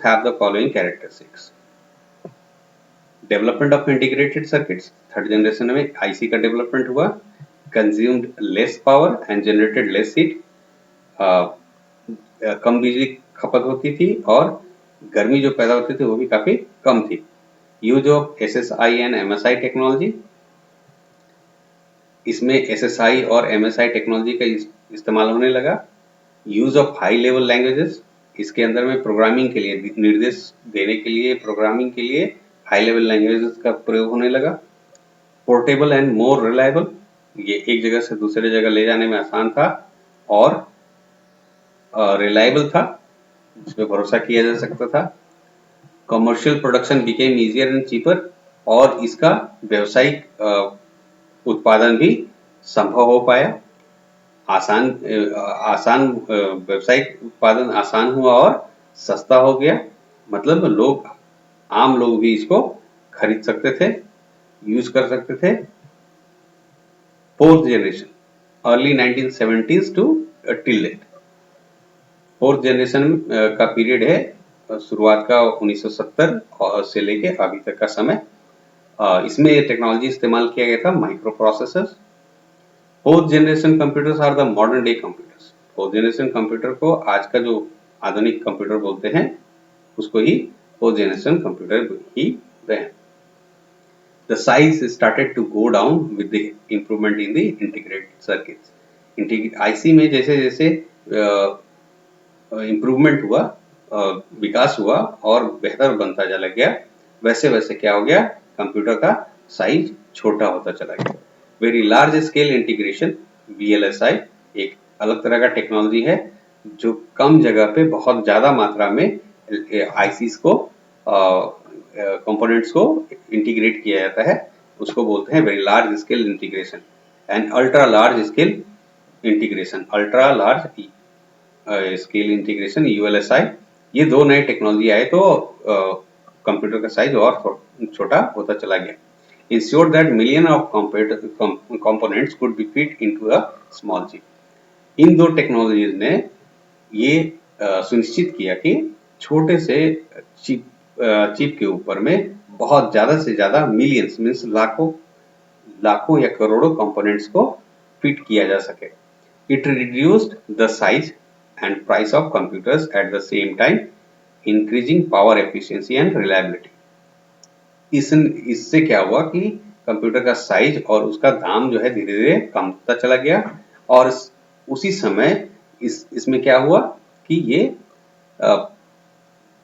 have the following characteristics. Development of integrated circuits, third generation में IC का development हुआ, consumed less power and generated less heat, कम बिजली खपत होती थी और गर्मी जो पैदा होती थी वो भी काफी कम थी। Use of SSI and MSI technology, इसमें एसएसआई और एमएसआई टेक्नोलॉजी का इस्तेमाल होने लगा। Use of high level languages, इसके अंदर में प्रोग्रामिंग के लिए निर्देश देने के लिए प्रोग्रामिंग के लिए हाई लेवल लैंग्वेजेस का प्रयोग होने लगा। पोर्टेबल एंड मोर रिलायबल, ये एक जगह से दूसरे जगह ले जाने में आसान था और रिलायबल था, इस पे भरोसा किया जा सकता था। Commercial production became easier and cheaper, और इसका व्यावसायिक उत्पादन भी संभव हो पाया। आसान व्यावसायिक उत्पादन आसान हुआ और सस्ता हो गया, मतलब आम लोग भी इसको खरीद सकते थे, यूज कर सकते थे। Fourth generation, early 1970s to till date, fourth generation का पीरियड है शुरुआत का 1970 से लेके अभी तक का समय। इसमें टेक्नोलॉजी इस्तेमाल किया गया था microprocessors. Fourth generation computers are the modern day computers, fourth generation computer को आज का जो आधुनिक कंप्यूटर बोलते हैं उसको ही फोर्थ जनरेशन कंप्यूटर ही बोलते हैं। The size started to go down with the improvement in the integrated circuits. IC में जैसे जैसे इम्प्रूवमेंट हुआ, विकास हुआ और बेहतर बनता चला गया, वैसे वैसे क्या हो गया, कंप्यूटर का साइज छोटा होता चला गया। Very large scale integration, VLSI एक अलग तरह का टेक्नोलॉजी है जो कम जगह पे बहुत ज्यादा मात्रा में आईसीस को कंपोनेंट्स को इंटीग्रेट किया जाता है, उसको बोलते हैं very large scale integration and ultra large scale integration, ultra large scale integration ULSI। ये दो नए टेक्नोलॉजी आए तो कंप्यूटर का साइज और छोटा होता चला गया। Ensured that million of components could be fit into a small chip. इन दो टेक्नोलॉजीज ने ये सुनिश्चित किया कि छोटे से चिप के ऊपर में बहुत ज्यादा से ज्यादा मिलियंस मीन्स लाखों या करोड़ों कंपोनेंट्स को फिट किया जा सके। It reduced the size and price of computers at the same time, increasing power efficiency and reliability. इससे क्या हुआ कि कंप्यूटर का साइज और उसका दाम जो है धीरे धीरे कम होता चला गया, और उसी समय इसमें क्या हुआ कि ये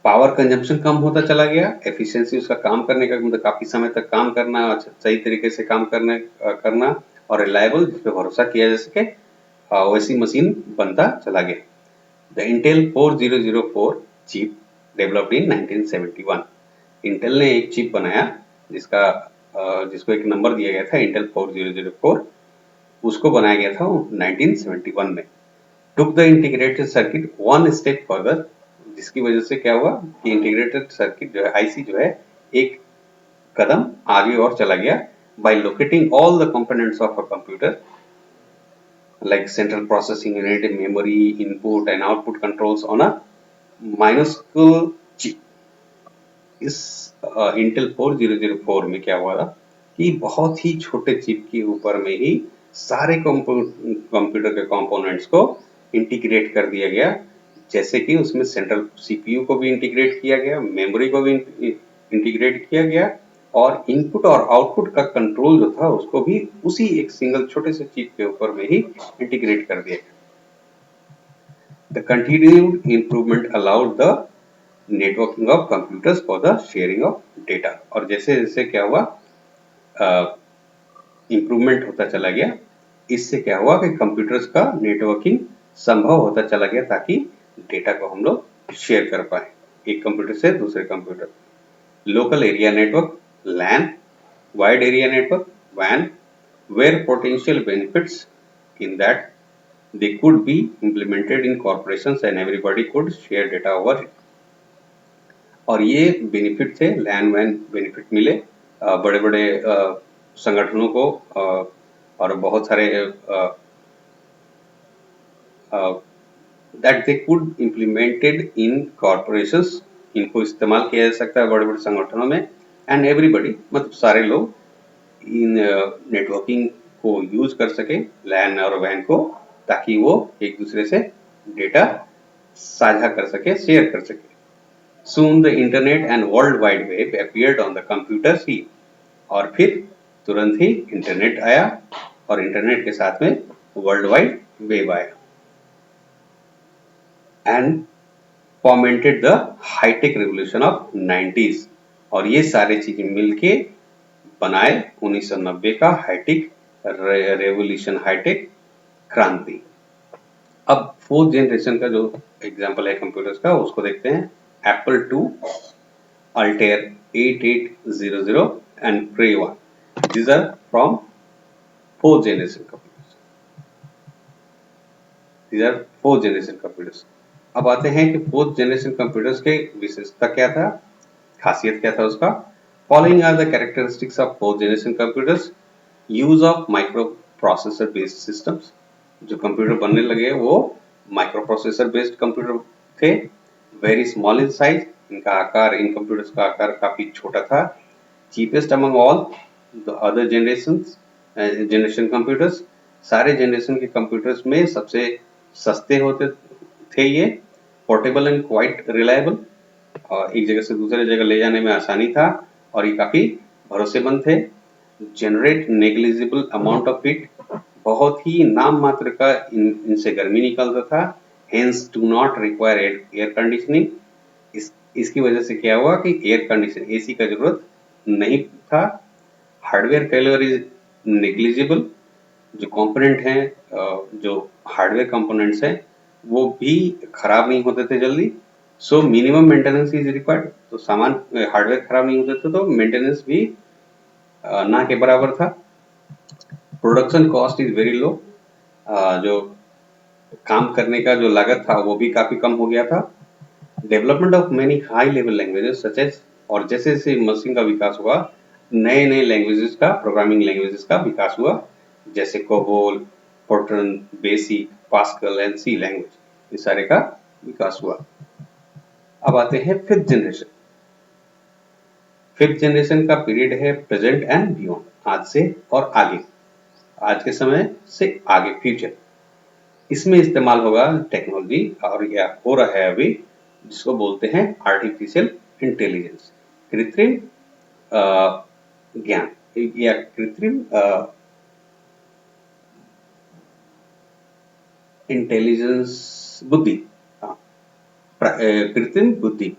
पावर कंजम्पशन कम होता चला गया, एफिशिएंसी उसका काम करने का मतलब काफी समय तक काम करना, सही तरीके से काम करना और रिलायबल, जिस पे भरोसा किया जा सके, वैसी मशीन बनता चला गया। The Intel 4004 chip developed in 1971, Intel ने एक चिप बनाया जिसको एक नंबर दिया गया था इंटेल 4004, उसको बनाया गया था 1971 में। Took the integrated circuit one step further, जिसकी वजह से क्या हुआ कि इंटीग्रेटेड सर्किट जो है आईसी जो है एक कदम आगे और चला गया। By locating all the components of a computer like central processing unit, memory, input and output controls on a minuscule chip. इस इंटेल 4004 में क्या हुआ था कि बहुत ही छोटे चिप के ऊपर में ही सारे कंप्यूटर के कंपोनेंट्स को इंटीग्रेट कर दिया गया, जैसे कि उसमें सेंट्रल सीपीयू को भी इंटीग्रेट किया गया, मेमोरी को भी इंटीग्रेट किया गया, और इनपुट और आउटपुट का कंट्रोल जो था उसको भी उसी एक सिंगल छोटे से चिप के ऊपर में ही इंटीग्रेट कर दिया गया। The continued improvement allowed the networking of computers for the sharing of data, और जैसे जैसे क्या हुआ इंप्रूवमेंट होता चला गया, इससे क्या हुआ कि कंप्यूटर्स का नेटवर्किंग संभव होता चला गया ताकि डेटा को हम लोग शेयर कर पाए एक कंप्यूटर से दूसरे computer. Local area network LAN, wide area network WAN, were potential benefits in that they could be implemented in corporations and everybody could share data over it. और ये बेनिफिट थे, LAN WAN बेनिफिट मिले बड़े बड़े संगठनों को और बहुत सारे that they could implemented in corporations इनको इस्तेमाल किया जा सकता है बड़े बड़े संगठनों में, एंड एवरीबडी मतलब सारे लोग इन नेटवर्किंग को यूज कर सके, लैन और वैन को, ताकि वो एक दूसरे से डेटा साझा कर सके, शेयर कर सके। Soon the internet and world wide web appeared on the computer scene, और फिर तुरंत ही इंटरनेट आया और इंटरनेट के साथ में वर्ल्ड वाइड वेब आया, and fomented the high tech revolution of 90s, और ये सारी चीजें मिलके बनाए 1990 का हाईटेक रेवोल्यूशन, हाईटेक क्रांति। अब फोर्थ जनरेशन का जो एग्जांपल है कंप्यूटर्स का, उसको देखते हैं। Apple II, Altair 8800 and Cray 1. These are from fourth generation computers. These are fourth generation computers. अब आते हैं कि फोर्थ जनरेशन कंप्यूटर्स के विशेषता क्या था, खासियत क्या था उसका। Following are the characteristics of fourth generation computers. Use of microprocessor based systems, जो कंप्यूटर बनने लगे वो माइक्रो प्रोसेसर बेस्ड कंप्यूटर थे। वेरी स्मॉल इन साइज, इनका आकार, इन कंप्यूटर्स का आकार काफी छोटा था। Cheapest among all the other generation computers, सारे जनरेशन के कंप्यूटर्स में सबसे सस्ते होते थे ये। पोर्टेबल एंड क्वाइट रिलायबल, एक जगह से दूसरे जगह ले जाने में आसानी था, और ये काफी भरोसेमंद थे। Generate negligible amount of heat, बहुत ही नाम मात्र का इनसे गर्मी निकलता था। Hence do not require air conditioning, इसकी वजह से क्या हुआ कि एयर कंडीशन, एसी का जरूरत नहीं था। हार्डवेयर फेलियर इज नेग्लिजिबल, जो कंपोनेंट हैं, जो हार्डवेयर कंपोनेंट्स हैं वो भी खराब नहीं होते थे जल्दी। So minimum maintenance is required, तो सामान हार्डवेयर खराब नहीं होते थे तो मेंटेनेंस भी ना के बराबर था। Production cost is very low, जो काम करने का जो लागत था वो भी काफी कम हो गया था। Development of many high level languages such as, और जैसे जैसे मशीन का विकास हुआ, नए नए लैंग्वेजेस का, प्रोग्रामिंग लैंग्वेजेस का विकास हुआ, जैसे COBOL, FORTRAN, BASIC, Pascal and C language, इस सारे का विकास हुआ। अब आते हैं फिफ्थ जनरेशन। फिफ्थ जनरेशन का पीरियड है प्रेजेंट एंड बियॉन्ड, आज से और आगे, आज के समय से आगे, फ्यूचर। इसमें इस्तेमाल होगा टेक्नोलॉजी, और यह हो रहा है अभी, जिसको बोलते हैं आर्टिफिशियल इंटेलिजेंस, कृत्रिम ज्ञान या कृत्रिम इंटेलिजेंस, बुद्धि, कृत्रिम बुद्धि।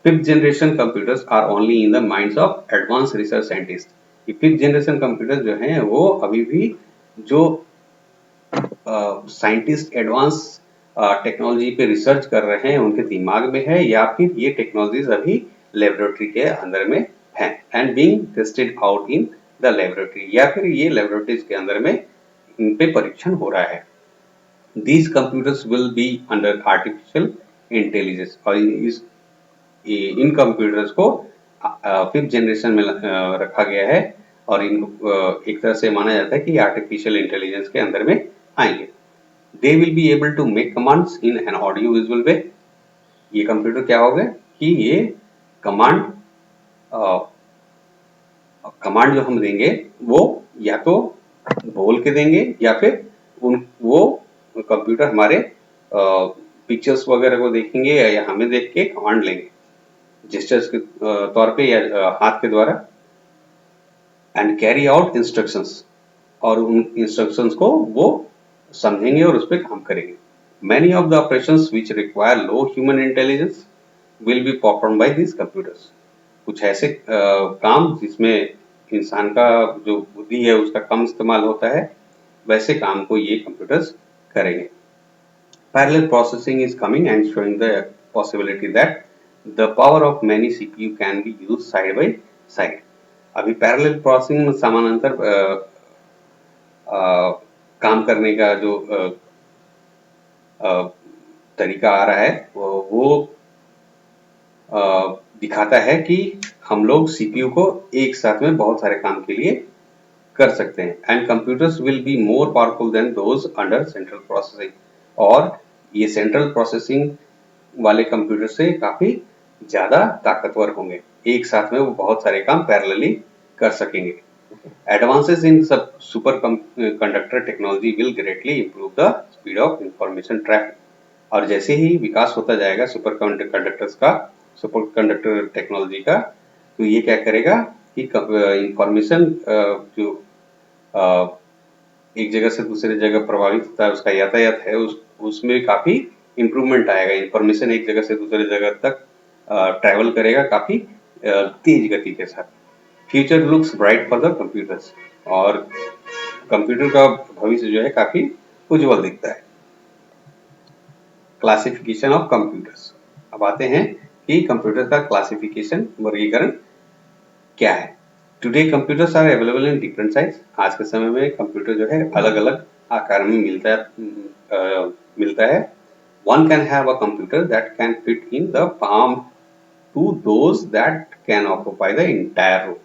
Fifth generation computers are only in the minds of advance research scientist. ये फिफ्थ जनरेशन कंप्यूटर्स जो हैं वो अभी भी जो साइंटिस्ट एडवांस टेक्नोलॉजी पे रिसर्च कर रहे हैं उनके दिमाग में है, या फिर ये टेक्नोलॉजीज अभी लेबोरेटरी के अंदर में है, and being tested out in the laboratory, या फिर ये लेबोरेटरीज के अंदर में इन पे परीक्षण हो रहा है। These computers will be under artificial intelligence, और इन कंप्यूटर्स को फिफ्थ जनरेशन में रखा गया है, और इनको एक तरह से माना जाता है कि आर्टिफिशियल इंटेलिजेंस के अंदर में आएंगे। They will be able to make commands in an audio visual way. ये कंप्यूटर क्या होगा कि ये कमांड जो हम देंगे वो या तो बोल के देंगे, या फिर वो कंप्यूटर हमारे पिक्चर्स वगैरह को देखेंगे या हमें देख के कमांड लेंगे जेस्चर्स के तौर पे या हाथ के द्वारा, एंड कैरी आउट इंस्ट्रक्शंस, और उन इंस्ट्रक्शंस को वो समझेंगे और उस पर काम करेंगे। Many of the operations which require low human intelligence will be performed by these computers. कुछ ऐसे काम जिसमें इंसान का जो बुद्धि है उसका कम इस्तेमाल होता है, वैसे काम को ये कंप्यूटर्स करेंगे। Parallel processing is coming and showing the possibility that the power of many CPU can be used side by side. अभी पैरेलल प्रोसेसिंग में समानांतर काम करने का जो तरीका आ रहा है वो दिखाता है कि हम लोग सीपीयू को एक साथ में बहुत सारे काम के लिए कर सकते हैं, and computers will be more powerful than those under central processing, और ये सेंट्रल प्रोसेसिंग वाले कंप्यूटर से काफी ज्यादा ताकतवर होंगे, एक साथ में वो बहुत सारे काम पैरेलली कर सकेंगे। Advances in superconductor technology will greatly improve the speed of information traffic। और जैसे ही विकास होता जाएगा सुपर कंडक्टर्स का, सुपर कंडक्टर टेक्नोलॉजी का, तो ये क्या करेगा कि इंफॉर्मेशन जो एक जगह से दूसरे जगह प्रभावित होता है, उसका यातायात है, उसमें काफी इम्प्रूवमेंट आएगा। इंफॉर्मेशन एक जगह से दूसरे जगह तक ट्रैवल करेगा काफी तेज गति के साथ। Future looks bright for the computers. और कंप्यूटर का भविष्य जो है काफी उज्जवल दिखता है। Classification of computers. अब आते हैं कि कंप्यूटर का क्लासिफिकेशन, वर्गीकरण क्या है। Today computers are available in different size. आज के समय में कंप्यूटर जो है अलग अलग आकार में मिलता है। One can have a computer that can fit in the palm to those that can occupy the entire room.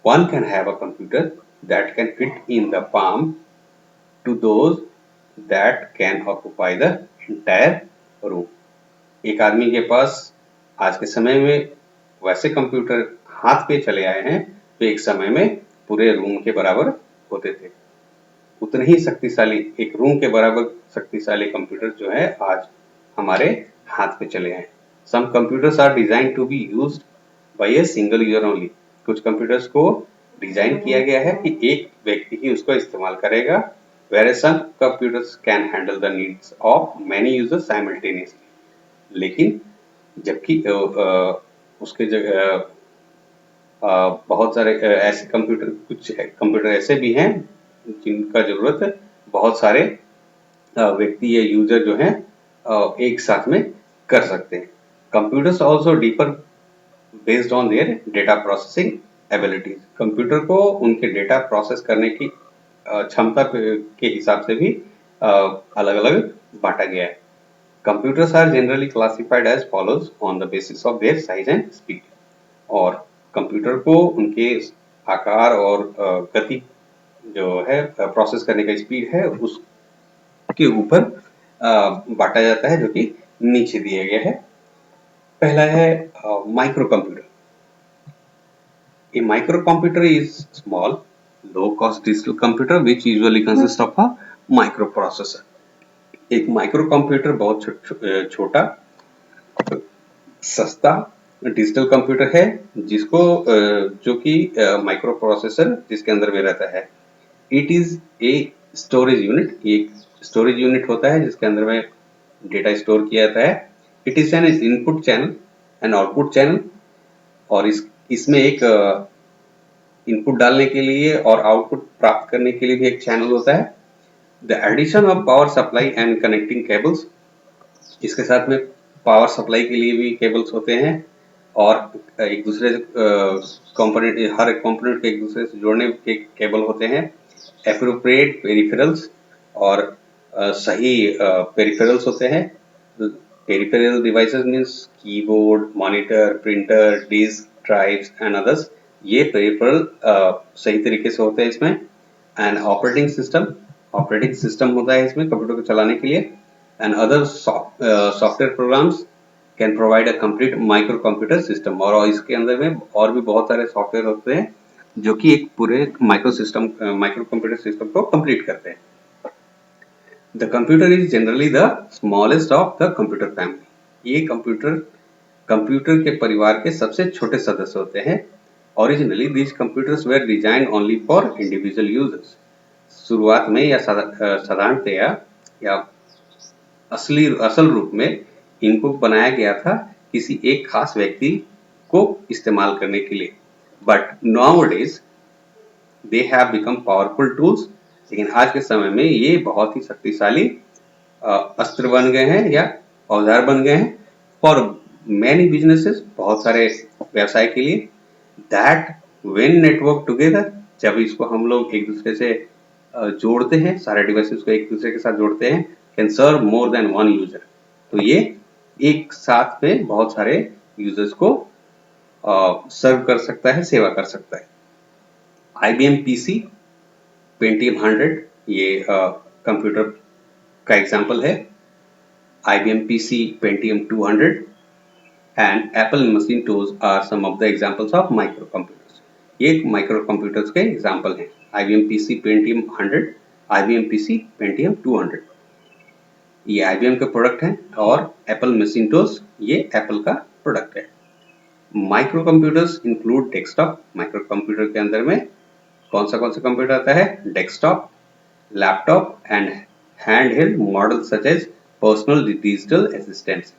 One can have a computer that can fit in the palm to those that can occupy the entire room. एक आदमी के पास आज के समय में वैसे computer हाथ पे चले आए हैं तो एक समय में पूरे रूम के बराबर होते थे। उतने ही शक्तिशाली, एक रूम के बराबर शक्तिशाली कंप्यूटर जो है आज हमारे हाथ पे चले हैं। Some computers are designed to be used by a single user only। कुछ कंप्यूटर्स को डिजाइन किया गया है कि एक व्यक्ति ही उसको इस्तेमाल करेगा। Whereas some computers can handle the needs of many users simultaneously। लेकिन जबकि उसके जगह बहुत सारे ऐसे कंप्यूटर, कुछ कंप्यूटर ऐसे भी हैं जिनका जरूरत बहुत सारे व्यक्ति या यूजर जो हैं एक साथ में कर सकते हैं। Computers also differ based on their data processing abilities. Computer को उनके डेटा प्रोसेस करने की क्षमता के हिसाब से भी अलग अलग बांटा गया है। Computers are generally classified as follows on the basis of their size and speed. और कंप्यूटर को उनके आकार और गति जो है प्रोसेस करने का स्पीड है उसके ऊपर बांटा जाता है, जो कि नीचे दिया गया है। पहला है micro computer. A microcomputer is small, low-cost digital computer which usually consists of a microprocessor। एक माइक्रो कंप्यूटर बहुत छोटा सस्ता डिजिटल कंप्यूटर है जिसको जो कि माइक्रो प्रोसेसर जिसके अंदर में रहता है। It is a storage unit. एक स्टोरेज यूनिट होता है जिसके अंदर में डेटा स्टोर किया जाता है। It is an input channel and output channel. और इसमें एक इनपुट डालने के लिए और आउटपुट प्राप्त करने के लिए भी एक चैनल होता है। The addition of power supply and connecting cables. इसके साथ में पावर सप्लाई के लिए भी केबल्स होते हैं और एक दूसरे कंपोनेंट, हर एक कंपोनेंट के एक दूसरे से जोड़ने के केबल होते हैं। Appropriate peripherals. और सही पेरिफेरल्स होते हैं। Peripheral devices means keyboard, monitor, printer, disk, drives and others. ये पेरिफेरल सही तरीके से होते हैं इसमें। एंड ऑपरेटिंग सिस्टम होता है इसमें कंप्यूटर को चलाने के लिए। And other software programmes can provide a complete micro computer system. और इसके अंदर में और भी बहुत सारे सॉफ्टवेयर होते हैं जो कि एक पूरे माइक्रो कंप्यूटर सिस्टम को कंप्लीट करते हैं। The computer is generally the smallest of the computer family. ये कंप्यूटर के परिवार के सबसे छोटे सदस्य होते हैं। Originally these computers were designed only for individual users. शुरुआत में या साधारणतया या असल रूप में इनको बनाया गया था किसी एक खास व्यक्ति को इस्तेमाल करने के लिए। But nowadays they have become powerful tools. लेकिन आज के समय में ये बहुत ही शक्तिशाली अस्त्र बन गए हैं या औजार बन गए हैं फॉर मैनी बिजनेसेस, बहुत सारे व्यवसाय के लिए। दैट व्हेन नेटवर्क टुगेदर, जब इसको हम लोग एक दूसरे से जोड़ते हैं, सारे डिवाइसेस को एक दूसरे के साथ जोड़ते हैं, can serve more than one user. तो ये एक साथ में बहुत सारे यूजर्स को सर्व कर सकता है, सेवा कर सकता है। IBM PC Pentium 100 ये कंप्यूटर का एग्जांपल है। IBM PC Pentium 200 and Apple Macintosh are some of the examples of microcomputers. ये microcomputers के example हैं. IBM PC Pentium 100, IBM PC Pentium 200. ये IBM के प्रोडक्ट हैं और Apple Macintosh ये Apple का प्रोडक्ट है. माइक्रोकम्प्यूटर्स इंक्लूड डेस्कटॉप. माइक्रोकम्प्यूटर के अंदर में कौन सा कंप्यूटर आता है? Desktop, laptop and handheld model such as personal digital assistants.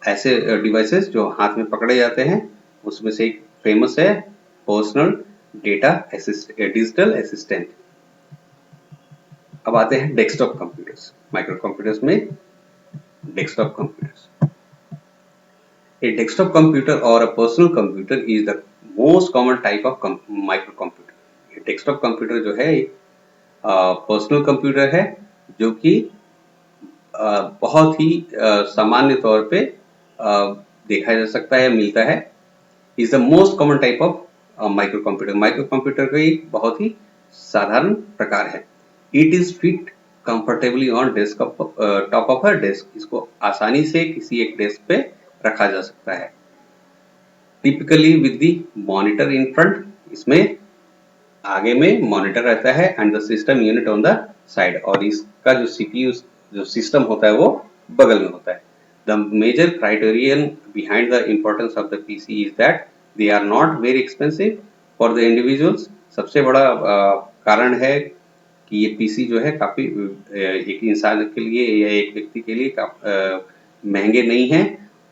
ऐसे डिवाइसेस जो हाथ में पकड़े जाते हैं, उसमें से एक फेमस है पर्सनल डिजिटल असिस्टेंट. अब आते हैं डेस्कटॉप कंप्यूटर्स. माइक्रो कंप्यूटर्स में desktop computers. A desktop computer or a personal computer is the most common type of microcomputer. ये desktop computer जो है एक पर्सनल कंप्यूटर है जो कि बहुत ही सामान्य तौर पे देखा जा सकता है, मिलता है. Is the most common type of micro computer. Micro computer का एक बहुत ही साधारण प्रकार है. It is fit comfortably on desktop top of a desk. इसको आसानी से किसी एक डेस्क पे रखा जा सकता है. Typically with the monitor in front. इसमें आगे में मॉनिटर रहता है and the system unit on the side. और इसका जो सीपीयू जो सिस्टम होता है वो बगल में होता है. The major criterion behind the importance of the PC is that they are not very expensive for the individuals. सबसे बड़ा कारण है कि ये पीसी जो है काफी एक इंसान के लिए या एक व्यक्ति के लिए महंगे नहीं है.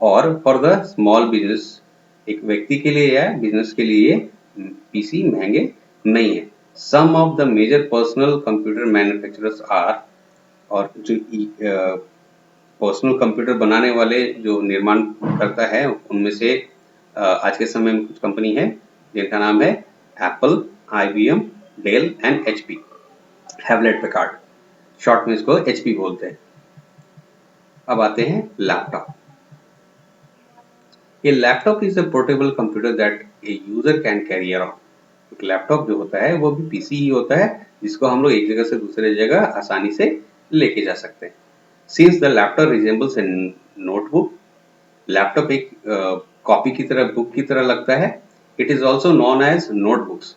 और फॉर द स्मॉल बिजनेस, एक व्यक्ति के लिए या बिजनेस के लिए पीसी महंगे नहीं है. Some of the major personal computer manufacturers are. और जो पर्सनल कंप्यूटर बनाने वाले जो निर्माण करता है उनमें से आज के समय में कुछ कंपनी है जिनका नाम है Apple, IBM, Dell and HP. Hewlett Packard, short में इसको HP बोलते हैं. अब आते हैं laptop. A laptop is a portable computer that a user can carry around. एक लैपटॉप जो होता है वो भी पीसी ही होता है जिसको हम लोग एक जगह से दूसरे जगह आसानी से लेके जा सकते हैं. Since the laptop resembles a notebook, laptop एक कॉपी की तरह, बुक की तरह लगता है. It is also known as notebooks.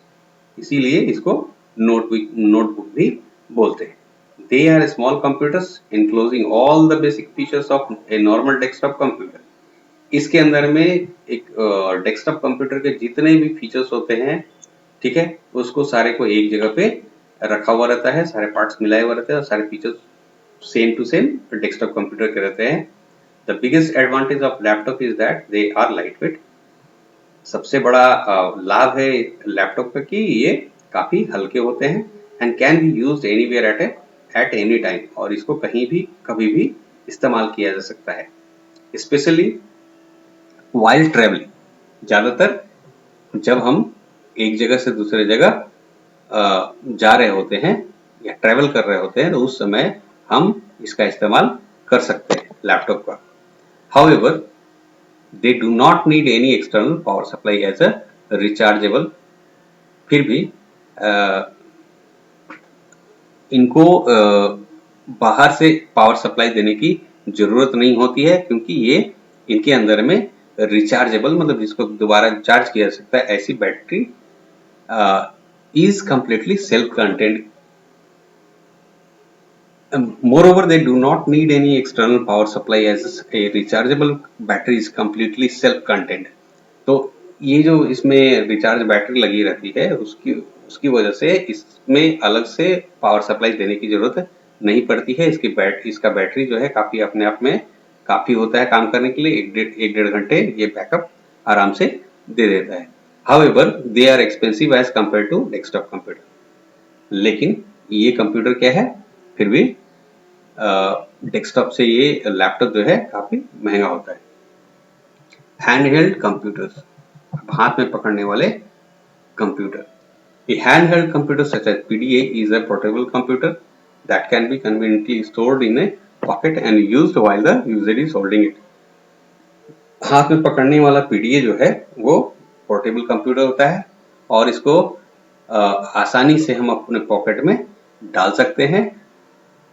इसीलिए इसको नोटबुक भी बोलते हैं. They are small computers enclosing all the basic features of a normal desktop computer. इसके अंदर में एक डेस्कटॉप कंप्यूटर के जितने भी फीचर्स होते हैं, ठीक है, उसको सारे को एक जगह पे रखा हुआ रहता है. सारे पार्ट्स मिलाए हुए रहते हैं और सारे features same to same desktop computer के रहते हैं. The biggest advantage of laptop is that they are lightweight. सबसे बड़ा लाभ है लैपटॉप का कि ये काफी हल्के होते हैं and can be used anywhere at any time. और इसको कहीं भी कभी भी इस्तेमाल किया जा सकता है. Specially while travelling. ज्यादातर जब हम एक जगह से दूसरे जगह जा रहे होते हैं या ट्रेवल कर रहे होते हैं तो उस समय हम इसका इस्तेमाल कर सकते हैं लैपटॉप का. However they do not need any external power supply as a rechargeable. फिर भी इनको बाहर से पावर सप्लाई देने की जरूरत नहीं होती है क्योंकि ये इनके अंदर में रिचार्जेबल, मतलब जिसको दोबारा चार्ज किया जा सकता है, ऐसी battery is completely self-contained. Moreover, they do not need any external power supply as a rechargeable battery is completely self-contained. तो ये जो इसमें रिचार्ज बैटरी लगी रहती है उसकी वजह से इसमें अलग से पावर सप्लाई देने की जरूरत नहीं पड़ती है. इसका बैटरी जो है काफी अपने आप में काफी होता है काम करने के लिए. एक डेढ़ घंटे ये बैकअप आराम से दे देता है. However, they are expensive as compared to desktop computer. लेकिन ये कंप्यूटर क्या है, फिर भी डेस्कटॉप से ये लैपटॉप जो है काफी महंगा होता है. हैंडहेल्ड कंप्यूटर्स, हाथ में पकड़ने वाले computer. A handheld computer such as PDA is a portable computer that can be conveniently stored in a pocket and used while the user is holding it. हाथ में पकड़ने वाला PDA जो है वो पोर्टेबल कंप्यूटर होता है और इसको आसानी से हम अपने पॉकेट में डाल सकते हैं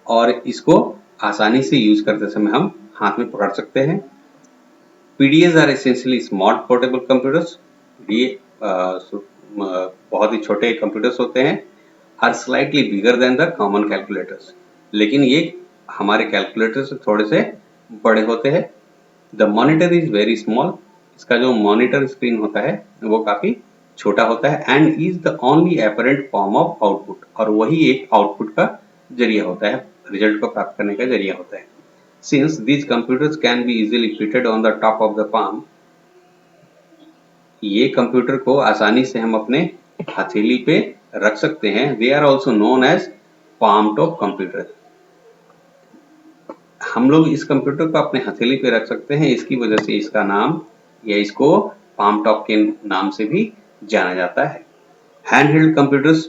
और इसको आसानी से यूज करते समय हम हाथ में पकड़ सकते हैं. PDAs are essentially small portable computers. ये बहुत ही छोटे कंप्यूटर्स होते हैं, are slightly bigger than the common calculators. लेकिन ये हमारे कैलकुलेटर से थोड़े से बड़े होते हैं. The monitor is very small. इसका जो मॉनिटर स्क्रीन होता है वो काफी छोटा होता है and is the only apparent form of output. और वही एक आउटपुट का जरिया होता है, रिजल्ट को प्राप्त करने का जरिया होता है. Since these computers can be easily fitted on the top of the palm, ये कंप्यूटर को आसानी से हम अपने हथेली पे रख सकते हैं. They are also known as palm top computer. हम लोग इस कंप्यूटर को अपने हथेली पे रख सकते हैं, इसकी वजह से इसका नाम या इसको पाम टॉप के नाम से भी जाना जाता है. Handheld computers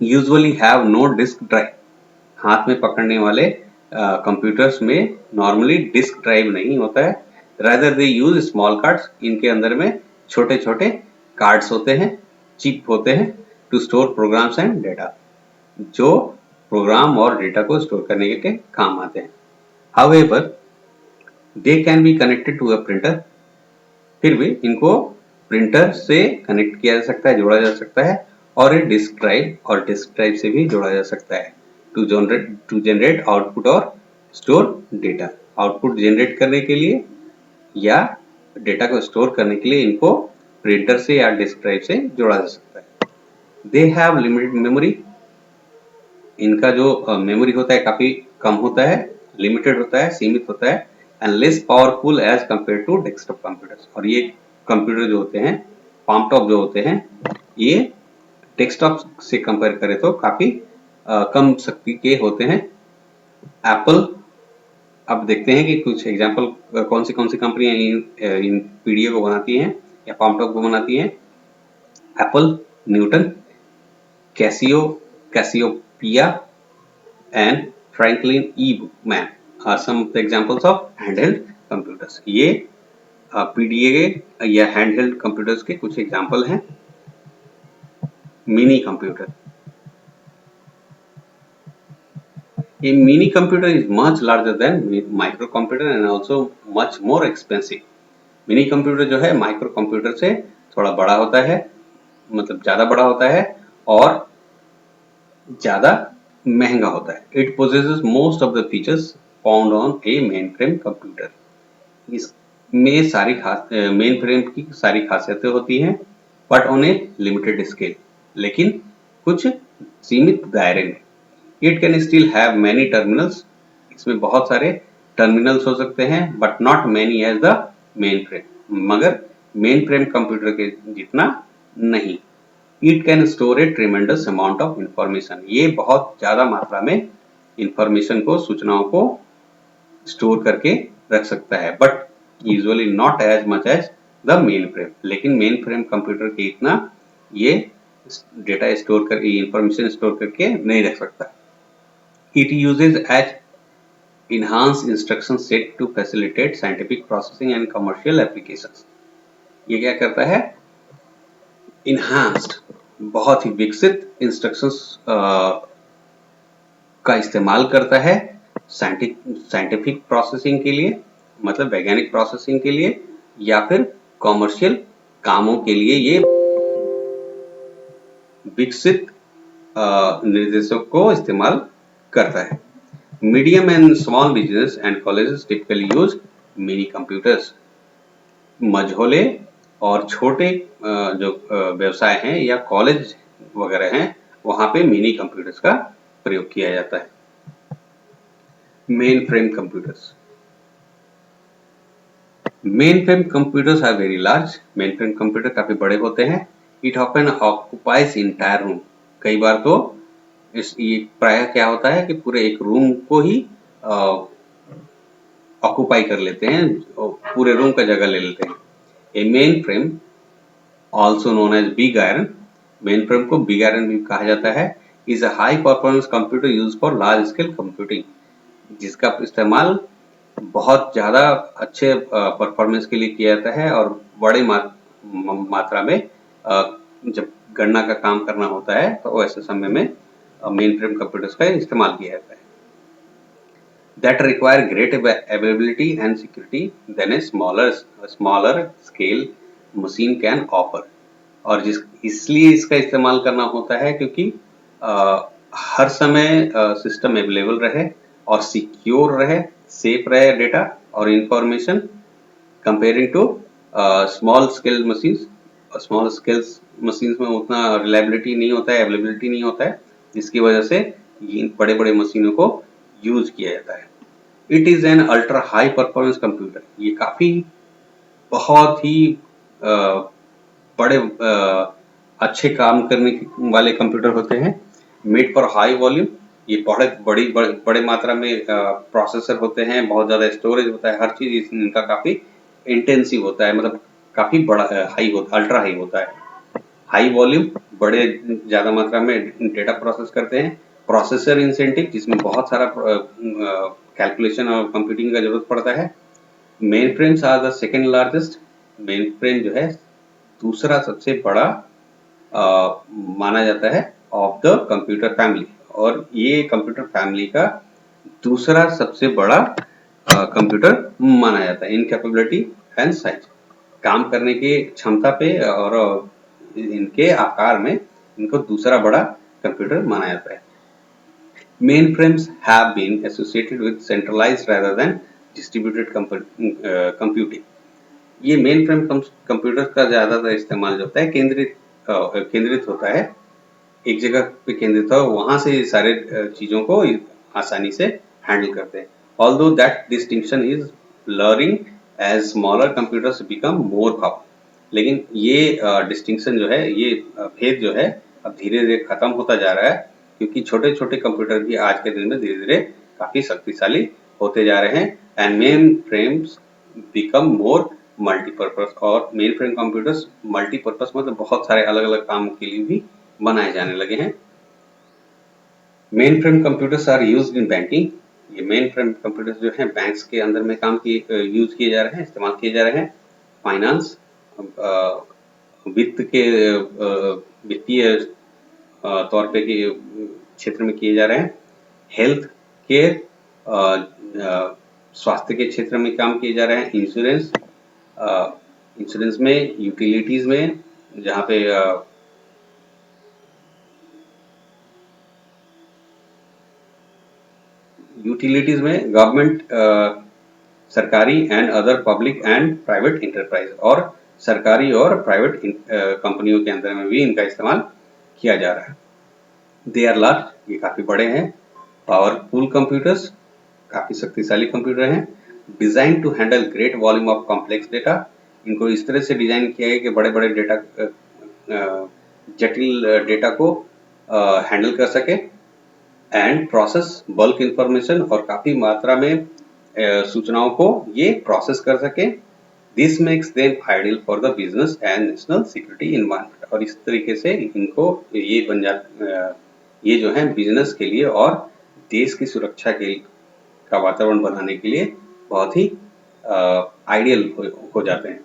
usually have no disk drive. हाथ में पकड़ने वाले कंप्यूटर्स में नॉर्मली डिस्क ड्राइव नहीं होता है. Rather they use small cards. इनके अंदर में छोटे छोटे कार्ड्स होते हैं, चिप होते हैं, to store programs and data, जो प्रोग्राम और डेटा को स्टोर करने के काम आते हैं. However, they can be connected to a printer. फिर भी इनको प्रिंटर से कनेक्ट किया जा सकता है, जोड़ा जा सकता है, और एक डिस्क ड्राइव से भी जोड़ा जा सकता है टू जनरेट आउटपुट और स्टोर डेटा. आउटपुट जनरेट करने के लिए या डेटा को स्टोर करने के लिए इनको प्रिंटर से या डिस्क ड्राइव से जोड़ा जा सकता है. They have limited memory. इनका जो मेमोरी होता है काफी कम होता है, लिमिटेड होता है, सीमित होता है, and less powerful as compare to desktop computers. और ये कंप्यूटर जो होते हैं, पाम टॉप जो होते हैं, ये डेस्कटॉप से कंपेयर करें तो काफी कम शक्ति के होते हैं. एप्पल, अब देखते हैं कि कुछ एग्जांपल कौन सी कंपनियां इन पीडीए को बनाती हैं या पाम टॉप को बनाती हैं. Apple, Newton, Cassiopeia and Franklin E. Mann are some of the examples of handheld computers. ये PDA या handheld computers के कुछ एग्जाम्पल हैं. Mini computer. A mini computer is much larger than micro computer and also much more expensive. Mini computer जो है micro computer से थोड़ा बड़ा होता है, मतलब ज्यादा बड़ा होता है और ज्यादा महंगा होता है. It possesses most of the features found on a mainframe computer. इसमें सारी mainframe की सारी खासियतें होती हैं, but on a limited scale. लेकिन कुछ सीमित दायरे में. It can still have many terminals. इसमें बहुत सारे टर्मिनल्स हो सकते हैं, but not many as the mainframe. मगर mainframe कंप्यूटर के जितना नहीं. It can store a tremendous amount of information. ये बहुत ज्यादा मात्रा में इंफॉर्मेशन को, सूचनाओं को स्टोर करके रख सकता है, but usually not as much as the mainframe. लेकिन mainframe कंप्यूटर के इतना ये डेटा स्टोर करके, इंफॉर्मेशन स्टोर करके नहीं रख सकता. It uses as enhanced instruction set to facilitate scientific processing and commercial applications. ये क्या करता है? इन्हांस्ड, बहुत ही विकसित इंस्ट्रक्शंस का इस्तेमाल करता है साइंटिफिक प्रोसेसिंग के लिए, मतलब वैज्ञानिक प्रोसेसिंग के लिए, या फिर कॉमर्शियल कामों के लिए ये विकसित निर्देशों को इस्तेमाल करता है. Medium and small business and colleges typically use mini computers. मझोले और छोटे जो व्यवसाय हैं या कॉलेज वगैरह हैं, वहां पे मिनी कंप्यूटर्स का प्रयोग किया जाता है. Mainframe computers. Mainframe computers are very large. Mainframe computer काफी बड़े होते हैं. It often occupies entire room. कई बार तो ये प्राय क्या होता है कि पूरे एक रूम को ही ऑक्युपाई कर लेते हैं, पूरे रूम का जगह ले लेते हैं. A mainframe, also known as big iron, mainframe को big iron भी कहा जाता है, is a high performance computer used for large scale computing, जिसका इस्तेमाल बहुत ज़्यादा अच्छे परफॉर्मेंस के लिए किया जाता है और बड़े मात्रा में जब गणना का काम करना होता है तो ऐसे समय में मेन फ्रेम कंप्यूटर्स का इस्तेमाल किया जाता है. that require great availability and security than a smaller scale machine can offer। और इसलिए इसका इस्तेमाल करना होता है क्योंकि हर समय सिस्टम अवेलेबल रहे और सिक्योर रहे, सेफ रहे डेटा और information, comparing to small scale machines. Small scale machines में उतना रिलायबिलिटी नहीं होता है, अवेलेबिलिटी नहीं होता है, जिसकी वजह से इन बड़े बड़े मशीनों को यूज किया जाता है। It is an ultra high performance computer. ये काफी बहुत ही बड़े अच्छे काम करने वाले कंप्यूटर होते हैं। मेड फॉर हाई वॉल्यूम, ये बड़े मात्रा में प्रोसेसर होते हैं, बहुत ज्यादा स्टोरेज होता है, हर चीज इनका काफी इंटेंसिव होता है, मतलब काफी बड़ा हाई होता, अल्ट्रा हाई होता है। हाई वॉल्यूम, बड़े ज्यादा मात्रा में डेटा प्रोसेस करते हैं। प्रोसेसर इंसेंटिव, जिसमें बहुत सारा कैलकुलेशन और कंप्यूटिंग का जरूरत पड़ता है। Mainframes are the second largest. Mainframe जो है दूसरा सबसे बड़ा माना जाता है ऑफ द कंप्यूटर फैमिली, और ये कंप्यूटर फैमिली का दूसरा सबसे बड़ा कंप्यूटर माना जाता है इन कैपेबिलिटी एंड साइज, काम करने की क्षमता पे और इनके आकार में इनको दूसरा बड़ा कंप्यूटर माना जाता है। Mainframes have been associated with centralized rather than distributed computing। ये मेन फ्रेम कंप्यूटर का ज्यादातर इस्तेमाल जो होता है केंद्रित होता है, एक जगह पे केंद्रित हो, वहां से सारे चीजों को आसानी से हैंडल करते हैं। Although that distinction is blurring as smaller computers become more powerful। लेकिन ये डिस्टिंक्शन जो है, ये भेद जो है अब धीरे धीरे खत्म होता जा रहा है, क्योंकि छोटे छोटे कंप्यूटर भी आज के दिन में धीरे धीरे काफी शक्तिशाली होते जा रहे हैं। And main frames become more multipurpose, और मेन फ्रेम कंप्यूटर्स मल्टीपर्पज मतलब बहुत सारे अलग अलग कामों के लिए भी बनाए जाने लगे हैं। Mainframe computers are used in banking. ये मेन फ्रेम कंप्यूटर्स जो हैं बैंक्स के अंदर में यूज किए जा रहे हैं, इस्तेमाल किए जा रहे हैं। फाइनेंस, वित्त के वित्तीय तौर पे के क्षेत्र में किए जा रहे हैं। हेल्थ केयर, स्वास्थ्य के क्षेत्र में काम किए जा रहे हैं। इंश्योरेंस में, यूटिलिटीज में, जहाँ पे यूटिलिटीज में गवर्नमेंट, सरकारी and other public and private enterprise, और सरकारी और प्राइवेट कंपनियों के अंदर में भी इनका इस्तेमाल किया जा रहा है। दे आर लार्ज, ये काफी बड़े हैं। पावरफुल कंप्यूटर्स, काफी शक्तिशाली कंप्यूटर हैं। Design to handle great volume of complex data, इनको इस तरह से डिजाइन किया है कि बड़े बड़े डेटा, जटिल डेटा को हैंडल कर सके। एंड प्रोसेस बल्क इंफॉर्मेशन, और काफी मात्रा में सूचनाओं को ये प्रोसेस कर सके। This makes them ideal for the business and national security environment, और इस तरीके से इनको ये जो है बिजनेस के लिए और देश की सुरक्षा का वातावरण बनाने के लिए बहुत ही आइडियल हो जाते हैं।